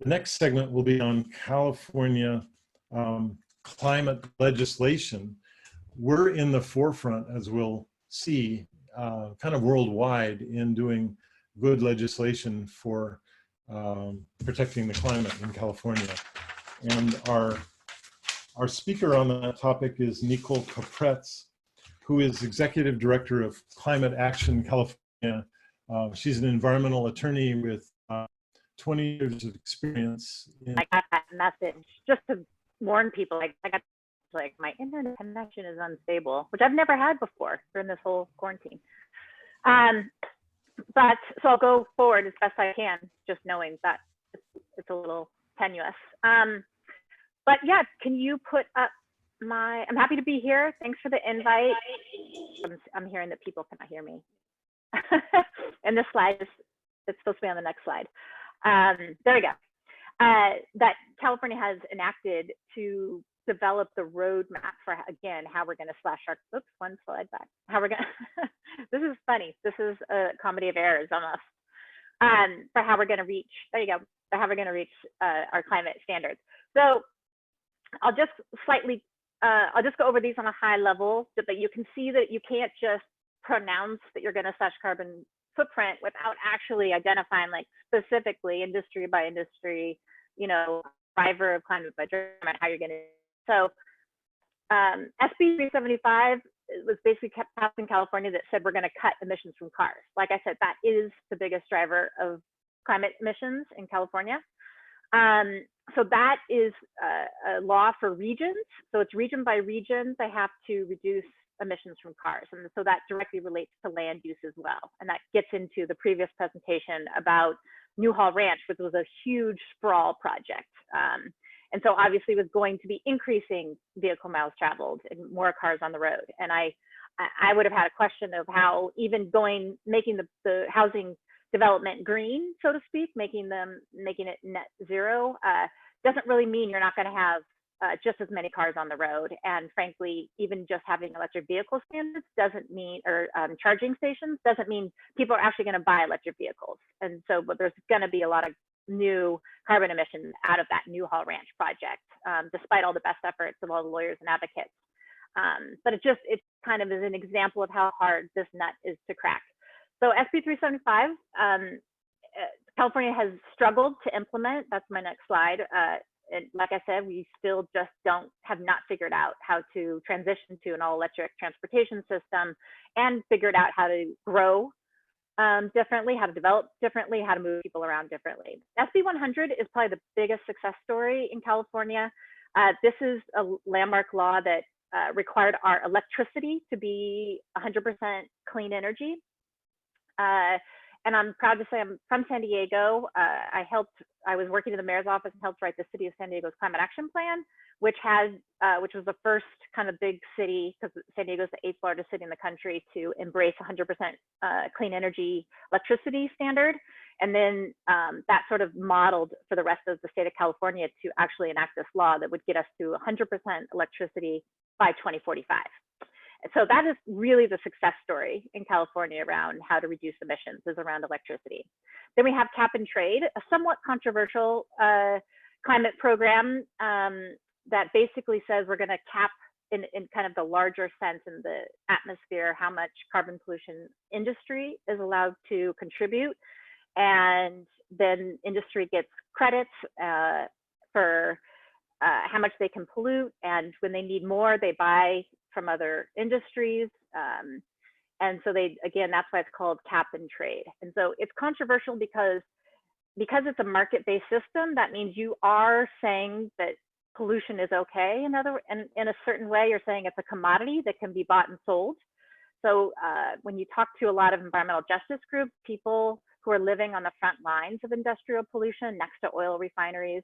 The next segment will be on California climate legislation. We're in the forefront, as we'll see, kind of worldwide in doing good legislation for protecting the climate in California. And our speaker on that topic is Nicole Capretz, who is Executive Director of Climate Action California. She's an environmental attorney with 20 years of experience. I got that message just to warn people. I got like my internet connection is unstable, which I've never had before during this whole quarantine. But so I'll go forward as best I can, just knowing that it's a little tenuous. But yeah, can you put up my, I'm happy to be here. Thanks for the invite. I'm hearing that people cannot hear me. And this slide is, it's supposed to be on the next slide. There we go. That California has enacted to develop the roadmap for, again, how we're going to slash our, oops, one slide back. How we're going to, this is funny. This is a comedy of errors almost. For how we're going to reach, there you go, for how we're going to reach our climate standards. So I'll just slightly, I'll just go over these on a high level so that you can see that you can't just pronounce that you're going to slash carbon footprint without actually identifying like specifically industry by industry, you know, driver of climate by driver, how you're going to. So SB 375 was basically kept passed in California that said we're going to cut emissions from cars. Like I said, that is the biggest driver of climate emissions in California. So that is a law for regions. So it's region by region, they have to reduce emissions from cars. And so that directly relates to land use as well. And that gets into the previous presentation about Newhall Ranch, which was a huge sprawl project. And so obviously was going to be increasing vehicle miles traveled and more cars on the road. And I would have had a question of how even making the housing development green, so to speak, making it net zero, doesn't really mean you're not going to have just as many cars on the road. And frankly, even just having electric vehicle standards doesn't mean, or charging stations doesn't mean people are actually going to buy electric vehicles. And so, but there's going to be a lot of new carbon emissions out of that Newhall Ranch project, despite all the best efforts of all the lawyers and advocates. But it kind of is an example of how hard this nut is to crack. So SB 375, California has struggled to implement. That's my next slide. And like I said, we still just have not figured out how to transition to an all electric transportation system and figured out how to grow differently, how to develop differently, how to move people around differently. SB 100 is probably the biggest success story in California. This is a landmark law that required our electricity to be 100% clean energy. And I'm proud to say I'm from San Diego. I was working in the mayor's office and helped write the city of San Diego's climate action plan, which was the first kind of big city, because San Diego is the 8th largest city in the country, to embrace 100% clean energy electricity standard. And then that sort of modeled for the rest of the state of California to actually enact this law that would get us to 100% electricity by 2045. So that is really the success story in California around how to reduce emissions, is around electricity. Then we have cap and trade, a somewhat controversial climate program that basically says we're going to cap in kind of the larger sense in the atmosphere how much carbon pollution industry is allowed to contribute. And then industry gets credits for how much they can pollute. And when they need more, they buy from other industries. And so again, that's why it's called cap and trade. And so it's controversial because it's a market-based system. That means you are saying that pollution is okay. In a certain way, you're saying it's a commodity that can be bought and sold. So when you talk to a lot of environmental justice groups, people who are living on the front lines of industrial pollution next to oil refineries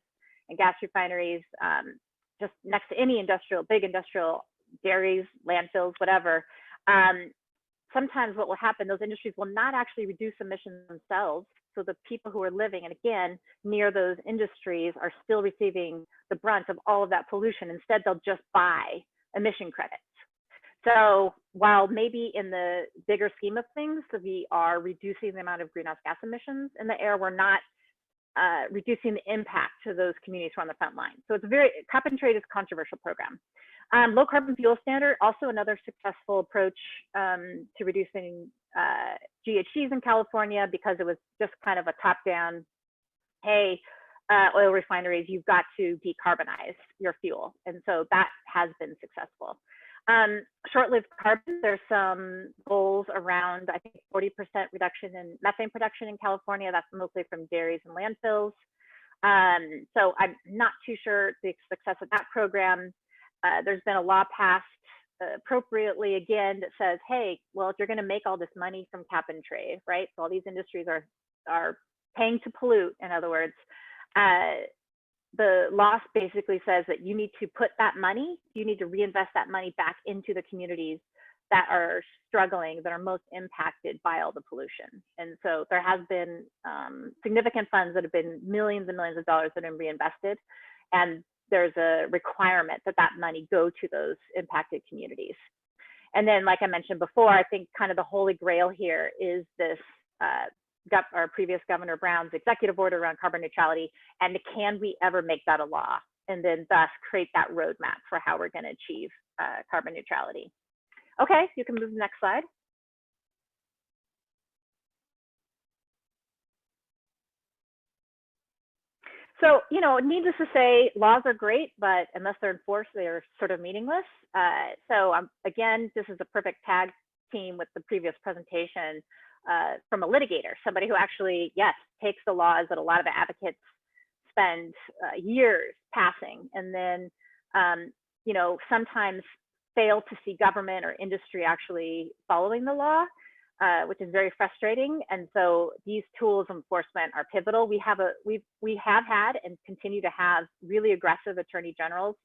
and gas refineries, just next to any big industrial dairies, landfills, whatever, sometimes what will happen, those industries will not actually reduce emissions themselves. So the people who are living, and again, near those industries are still receiving the brunt of all of that pollution. Instead, they'll just buy emission credits. So while maybe in the bigger scheme of things, we are reducing the amount of greenhouse gas emissions in the air, we're not reducing the impact to those communities who are on the front line. So it's cap and trade is a controversial program. Low carbon fuel standard, also another successful approach to reducing GHGs in California, because it was just kind of a top down, hey, oil refineries, you've got to decarbonize your fuel. And so that has been successful. Short-lived carbon, there's some goals around, I think, 40% reduction in methane production in California. That's mostly from dairies and landfills. So I'm not too sure the success of that program. There's been a law passed appropriately, again, that says, hey, well, if you're going to make all this money from cap and trade, right? So all these industries are paying to pollute, in other words, the law basically says that you need to put that money, you need to reinvest that money back into the communities that are struggling, that are most impacted by all the pollution. And so there has been significant funds that have been millions and millions of dollars that have been reinvested. And there's a requirement that that money go to those impacted communities. And then, like I mentioned before, I think kind of the holy grail here is this our previous Governor Brown's executive order around carbon neutrality, and can we ever make that a law, and then thus create that roadmap for how we're going to achieve carbon neutrality. Okay, you can move to the next slide. So, you know, needless to say, laws are great, but unless they're enforced, they're sort of meaningless. So again, this is a perfect tag team with the previous presentation from a litigator, somebody who actually, yes, takes the laws that a lot of advocates spend years passing, and then, you know, sometimes fail to see government or industry actually following the law, which is very frustrating. And so these tools of enforcement are pivotal. We have had and continue to have really aggressive attorney generals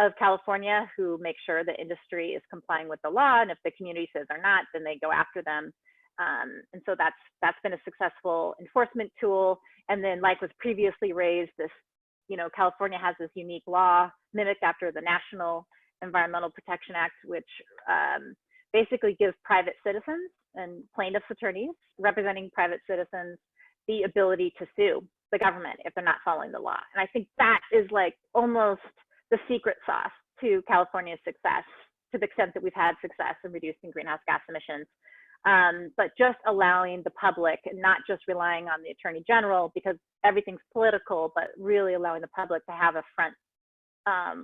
of California who make sure the industry is complying with the law, and if the community says they're not, then they go after them. And so that's been a successful enforcement tool. And then, like was previously raised, this, you know, California has this unique law mimicked after the National Environmental Protection Act, which basically gives private citizens and plaintiffs' attorneys representing private citizens the ability to sue the government if they're not following the law. And I think that is like almost the secret sauce to California's success, to the extent that we've had success in reducing greenhouse gas emissions. But just allowing the public, and not just relying on the attorney general because everything's political, but really allowing the public to have a front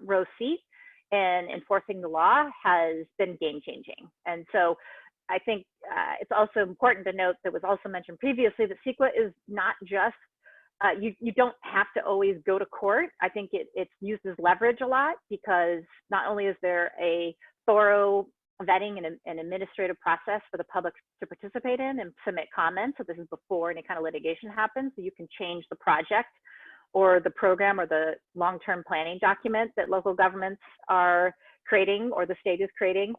row seat in enforcing the law has been game changing. And so I think it's also important to note that was also mentioned previously that CEQA is not just, you don't have to always go to court. I think it's used as leverage a lot, because not only is there a thorough vetting and an administrative process for the public to participate in and submit comments. So this is before any kind of litigation happens. So you can change the project or the program or the long-term planning document that local governments are creating or the state is creating.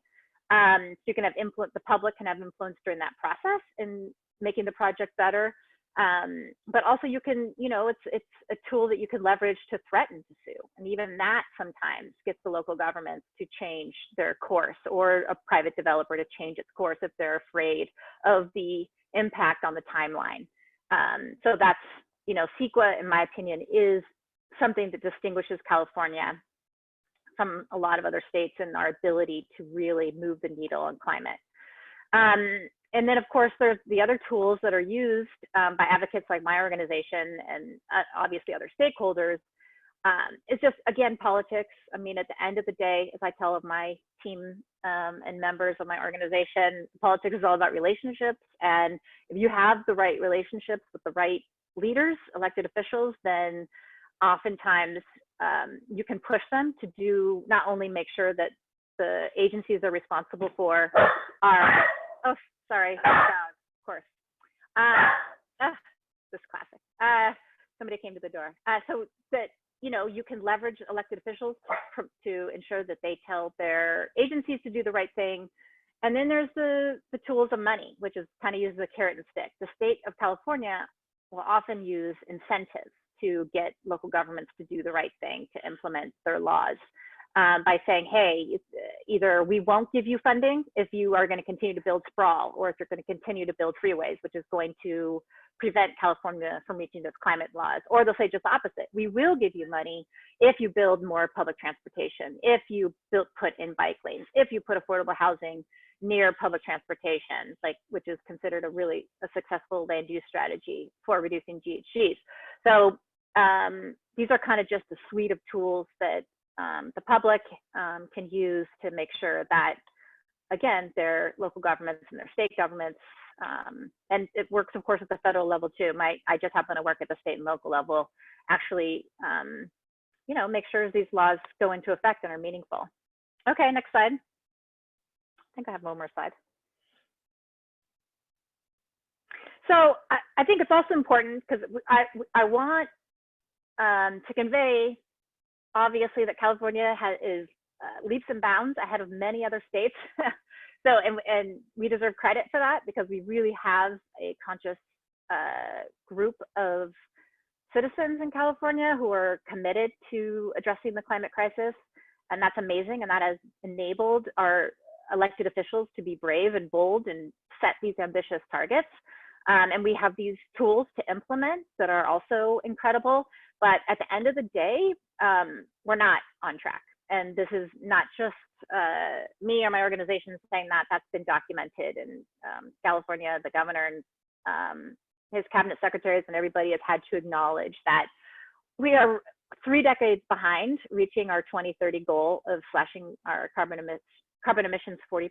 So you can have influence, the public can have influence during that process in making the project better. But also you can, you know, it's a tool that you can leverage to threaten to sue. And even that sometimes gets the local governments to change their course, or a private developer to change its course if they're afraid of the impact on the timeline. So that's, you know, CEQA, in my opinion, is something that distinguishes California from a lot of other states in our ability to really move the needle on climate. And then, of course, there's the other tools that are used by advocates like my organization and obviously other stakeholders. It's just, again, politics. I mean, at the end of the day, as I tell my team and members of my organization, politics is all about relationships. And if you have the right relationships with the right leaders, elected officials, then oftentimes you can push them to do, not only make sure that the agencies are responsible for are, oh, sorry, of course. This is classic. Somebody came to the door. So that, you know, you can leverage elected officials to ensure that they tell their agencies to do the right thing. And then there's the tools of money, which is kind of uses a carrot and stick. The state of California will often use incentives to get local governments to do the right thing, to implement their laws. By saying, hey, either we won't give you funding if you are going to continue to build sprawl, or if you're going to continue to build freeways, which is going to prevent California from reaching those climate laws. Or they'll say just the opposite. We will give you money if you build more public transportation, if you put in bike lanes, if you put affordable housing near public transportation, which is considered a successful land use strategy for reducing GHGs. So these are kind of just a suite of tools that the public can use to make sure that, again, their local governments and their state governments, and it works, of course, at the federal level too. I just happen to work at the state and local level, actually, make sure these laws go into effect and are meaningful. Okay, next slide. I think I have one more slide. So I think it's also important because I want to convey, obviously, that California is leaps and bounds ahead of many other states. So, and we deserve credit for that because we really have a conscious group of citizens in California who are committed to addressing the climate crisis. And that's amazing. And that has enabled our elected officials to be brave and bold and set these ambitious targets. And we have these tools to implement that are also incredible. But at the end of the day, we're not on track. And this is not just me or my organization saying that. That's been documented in California. The governor and his cabinet secretaries and everybody has had to acknowledge that we are 3 decades behind reaching our 2030 goal of slashing our carbon emissions 40%.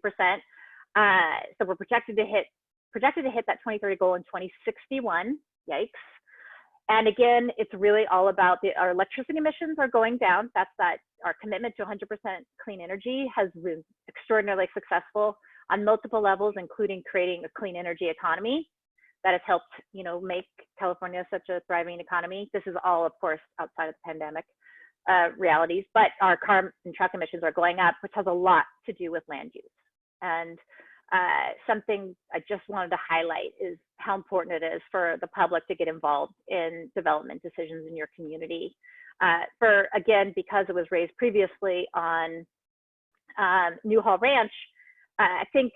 So we're projected to hit that 2030 goal in 2061. Yikes. And again, it's really all about our electricity emissions are going down. That's our commitment to 100% clean energy has been extraordinarily successful on multiple levels, including creating a clean energy economy that has helped, make California such a thriving economy. This is all, of course, outside of the pandemic realities, but our car and truck emissions are going up, which has a lot to do with land use. And something I just wanted to highlight is how important it is for the public to get involved in development decisions in your community. Because it was raised previously on Newhall Ranch, I think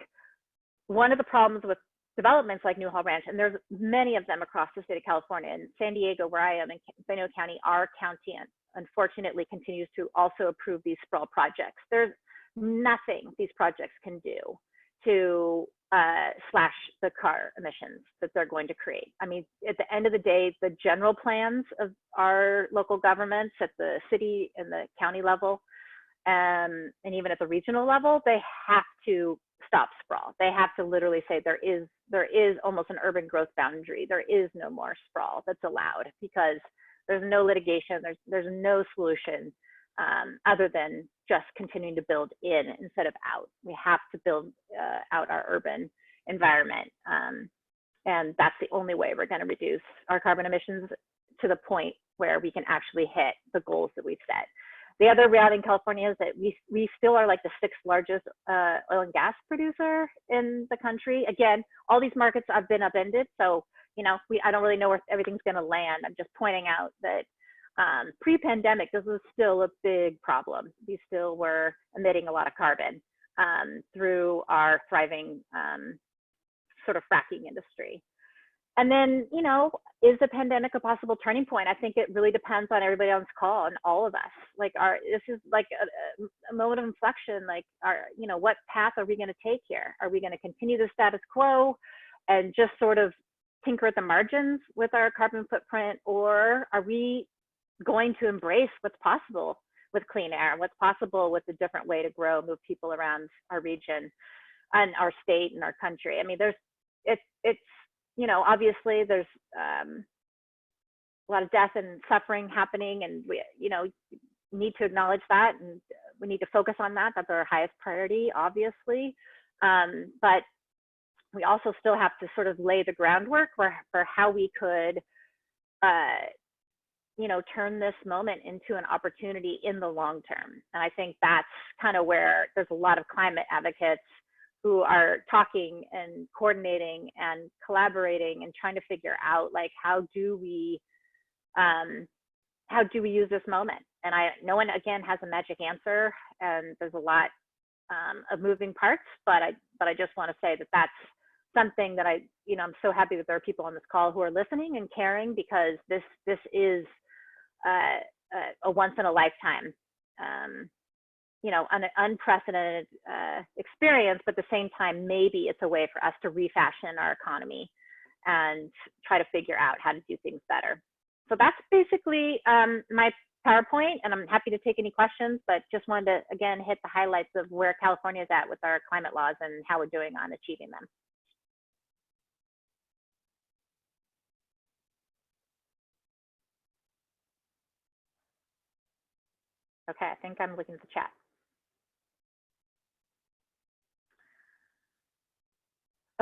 one of the problems with developments like Newhall Ranch, and there's many of them across the state of California, and San Diego, where I am, in Benue County, our county, unfortunately, continues to also approve these sprawl projects. There's nothing these projects can do to slash the car emissions that they're going to create. I mean, at the end of the day, the general plans of our local governments at the city and the county level, and even at the regional level, they have to stop sprawl. They have to literally say there is almost an urban growth boundary. There is no more sprawl that's allowed because there's no litigation. There's no solution other than just continuing to build in instead of out. We have to build out our urban environment. And that's the only way we're going to reduce our carbon emissions to the point where we can actually hit the goals that we've set. The other reality in California is that we still are like the 6th largest oil and gas producer in the country. Again, all these markets have been upended. So, I don't really know where everything's going to land. I'm just pointing out that pre-pandemic, this was still a big problem. We still were emitting a lot of carbon through our thriving sort of fracking industry. And then, is the pandemic a possible turning point? I think it really depends on everybody on this call and all of us. This is like a moment of inflection. What path are we going to take here? Are we going to continue the status quo and just sort of tinker at the margins with our carbon footprint, or are we going to embrace what's possible with clean air, what's possible with a different way to grow, move people around our region and our state and our country? I mean, obviously there's a lot of death and suffering happening, and we, need to acknowledge that, and we need to focus on that. That's our highest priority, obviously. But we also still have to sort of lay the groundwork for how we could, turn this moment into an opportunity in the long term. And I think that's kind of where there's a lot of climate advocates who are talking and coordinating and collaborating and trying to figure out, how do we use this moment? And no one, again, has a magic answer, and there's a lot of moving parts, but I just want to say that that's something that I'm so happy that there are people on this call who are listening and caring, because this is a once in a lifetime, an unprecedented experience, but at the same time, maybe it's a way for us to refashion our economy and try to figure out how to do things better. So that's basically my PowerPoint, and I'm happy to take any questions, but just wanted to, again, hit the highlights of where California is at with our climate laws and how we're doing on achieving them. Okay, I think I'm looking at the chat.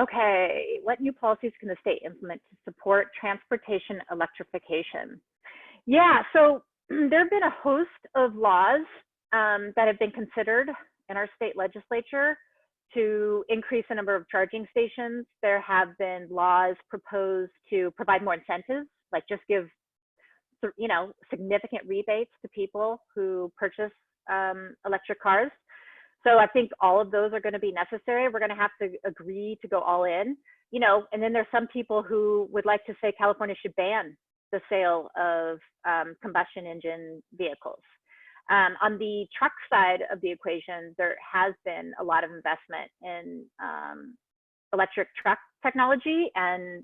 Okay, what new policies can the state implement to support transportation electrification? Yeah, so there have been a host of laws that have been considered in our state legislature to increase the number of charging stations. There have been laws proposed to provide more incentives, like just give, significant rebates to people who purchase electric cars. So I think all of those are going to be necessary. We're going to have to agree to go all in, and then there's some people who would like to say California should ban the sale of combustion engine vehicles. On the truck side of the equation, there has been a lot of investment in electric truck technology and,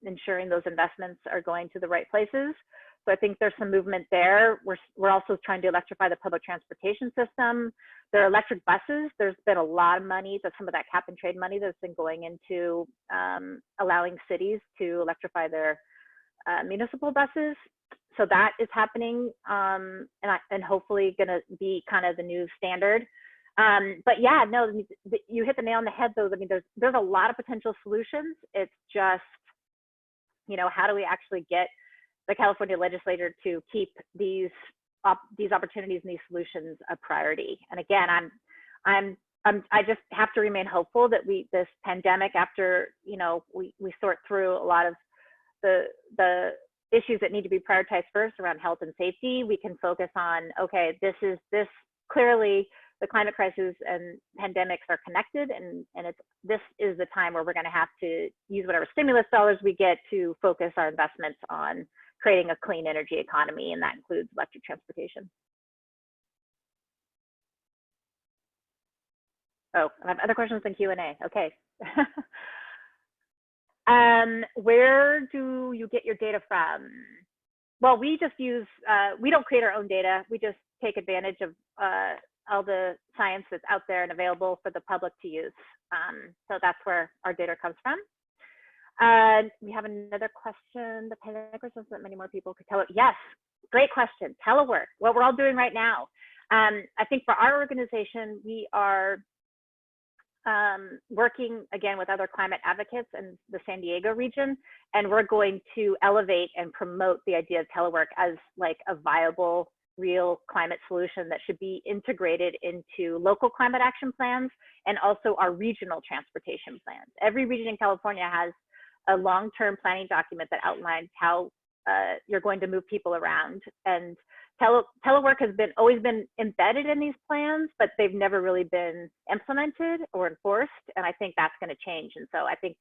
ensuring those investments are going to the right places. So I think there's some movement there. We're also trying to electrify the public transportation system. There are electric buses. There's been a lot of money, some of that cap and trade money that's been going into allowing cities to electrify their municipal buses. So that is happening, and hopefully going to be kind of the new standard. But yeah, no, you hit the nail on the head, though. I mean, there's a lot of potential solutions. It's just, how do we actually get the California legislature to keep these opportunities and these solutions a priority? And again, I just have to remain hopeful that this pandemic, after we sort through a lot of the issues that need to be prioritized first around health and safety, we can focus on, okay, this clearly the climate crisis and pandemics are connected, and this is the time where we're going to have to use whatever stimulus dollars we get to focus our investments on creating a clean energy economy, and that includes electric transportation. Oh, I have other questions in Q&A. Okay. Where do you get your data from? Well, we just use, we don't create our own data. We just take advantage of all the science that's out there and available for the public to use. So that's where our data comes from. We have another question. The pandemic says that many more people could tell it. Yes, great question. Telework, what we're all doing right now. I think for our organization, we are working again with other climate advocates in the San Diego region, and we're going to elevate and promote the idea of telework as like a viable, real climate solution that should be integrated into local climate action plans and also our regional transportation plans. Every region in California has a long-term planning document that outlines how you're going to move people around, and telework has always been embedded in these plans, but they've never really been implemented or enforced. And I think that's going to change. And so I think,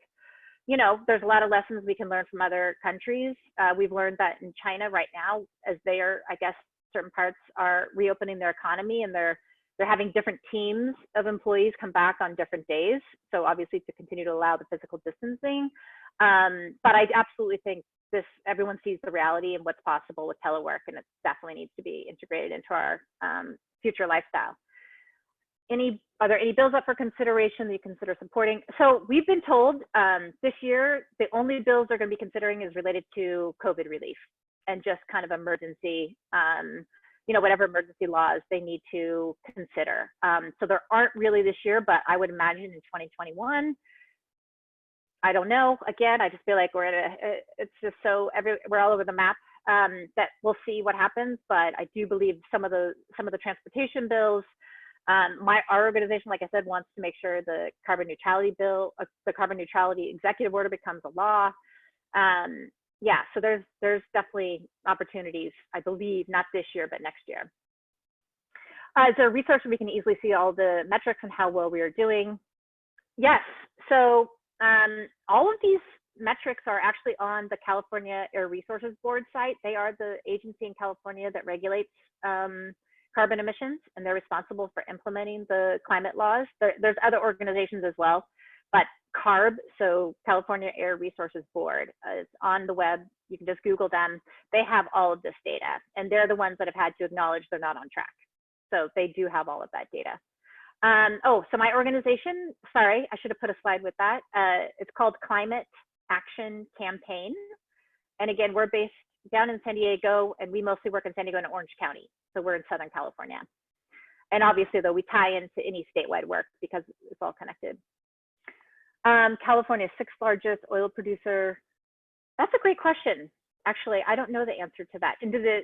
there's a lot of lessons we can learn from other countries. We've learned that in China right now, as they are, I guess, certain parts are reopening their economy, and they're having different teams of employees come back on different days. So obviously to continue to allow the physical distancing. But I absolutely think everyone sees the reality and what's possible with telework, and it definitely needs to be integrated into our future lifestyle. Are there any bills up for consideration that you consider supporting? So we've been told this year, the only bills they're going to be considering is related to COVID relief and just kind of emergency, whatever emergency laws they need to consider. So there aren't really this year, but I would imagine in 2021, I don't know. Again, I just feel like it's just we're all over the map, that we'll see what happens. But I do believe some of the transportation bills, our organization, like I said, wants to make sure the carbon neutrality bill, the carbon neutrality executive order becomes a law. Yeah, so there's definitely opportunities, I believe, not this year, but next year. As a resource, we can easily see all the metrics and how well we are doing. Yes, so All of these metrics are actually on the California Air Resources Board site. They are the agency in California that regulates carbon emissions, and they're responsible for implementing the climate laws. There's other organizations as well, but CARB, so California Air Resources Board, is on the web. You can just Google them. They have all of this data, and they're the ones that have had to acknowledge they're not on track. So they do have all of that data. Oh, so my organization, sorry, I should have put a slide with that. It's called Climate Action Campaign. And again, we're based down in San Diego, and we mostly work in San Diego and Orange County. So we're in Southern California. And obviously, though, we tie into any statewide work because it's all connected. California's sixth largest oil producer. That's a great question. Actually, I don't know the answer to that. Into the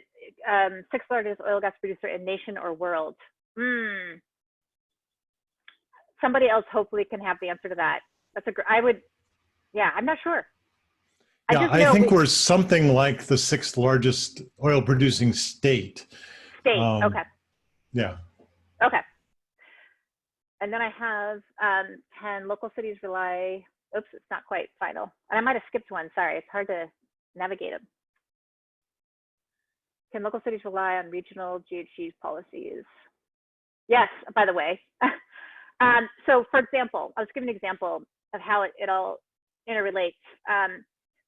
sixth largest oil gas producer in nation or world. Somebody else hopefully can have the answer to that. That's yeah, I'm not sure. Yeah, I think we're something like the sixth largest oil producing state. Okay. Yeah. Okay. And then I have 10 local cities rely, oops, it's not quite final. And I might have skipped one, sorry, it's hard to navigate them. Can local cities rely on regional GHG policies? Yes, by the way. So for example, I'll just give an example of how it all interrelates.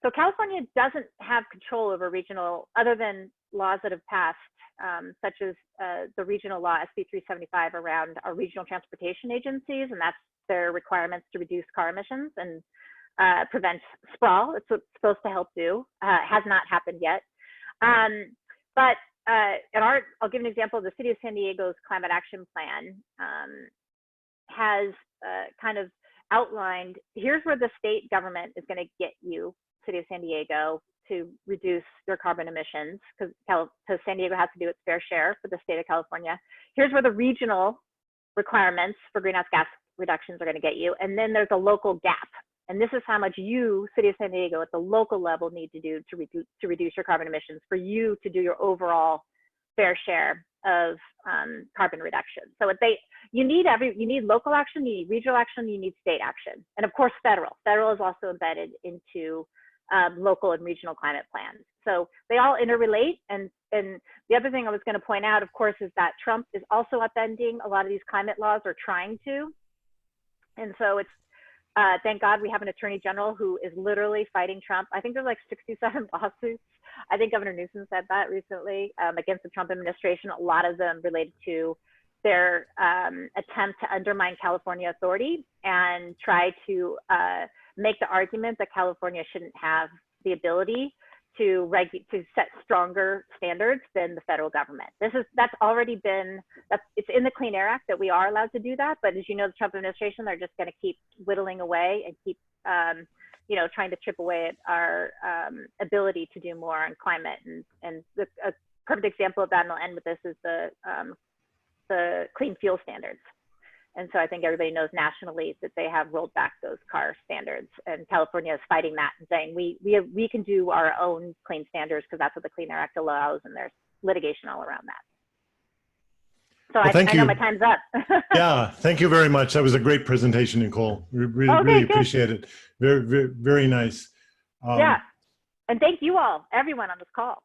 So California doesn't have control over regional, other than laws that have passed, such as the regional law SB 375 around our regional transportation agencies, and that's their requirements to reduce car emissions and prevent sprawl. It's what it's supposed to help do. Has not happened yet. But I'll give an example. The City of San Diego's Climate Action Plan has kind of outlined, here's where the state government is going to get you, City of San Diego, to reduce your carbon emissions, because San Diego has to do its fair share for the state of California. Here's where the regional requirements for greenhouse gas reductions are going to get you. And then there's a local gap. And this is how much you, City of San Diego, at the local level need to do to reduce your carbon emissions for you to do your overall fair share of carbon reduction. So you need local action, you need regional action, you need state action. And of course, federal. Federal is also embedded into local and regional climate plans. So they all interrelate. And the other thing I was going to point out, of course, is that Trump is also upending a lot of these climate laws, or trying to. And so it's, thank God we have an attorney general who is literally fighting Trump. I think there's like 67 lawsuits. I think Governor Newsom said that recently, against the Trump administration, a lot of them related to their attempt to undermine California authority and try to make the argument that California shouldn't have the ability to set stronger standards than the federal government. That's already been, it's in the Clean Air Act that we are allowed to do that. But as you know, the Trump administration, they're just going to keep whittling away and keep, trying to chip away at our ability to do more on climate. And a perfect example of that, and I'll end with this, is the clean fuel standards. And so I think everybody knows nationally that they have rolled back those car standards, and California is fighting that and saying we can do our own clean standards because that's what the Clean Air Act allows, and there's litigation all around that. So well, I know my time's up. Yeah, thank you very much. That was a great presentation, Nicole. We really appreciate it. Very, very, very nice. Yeah, and thank you all, everyone on this call.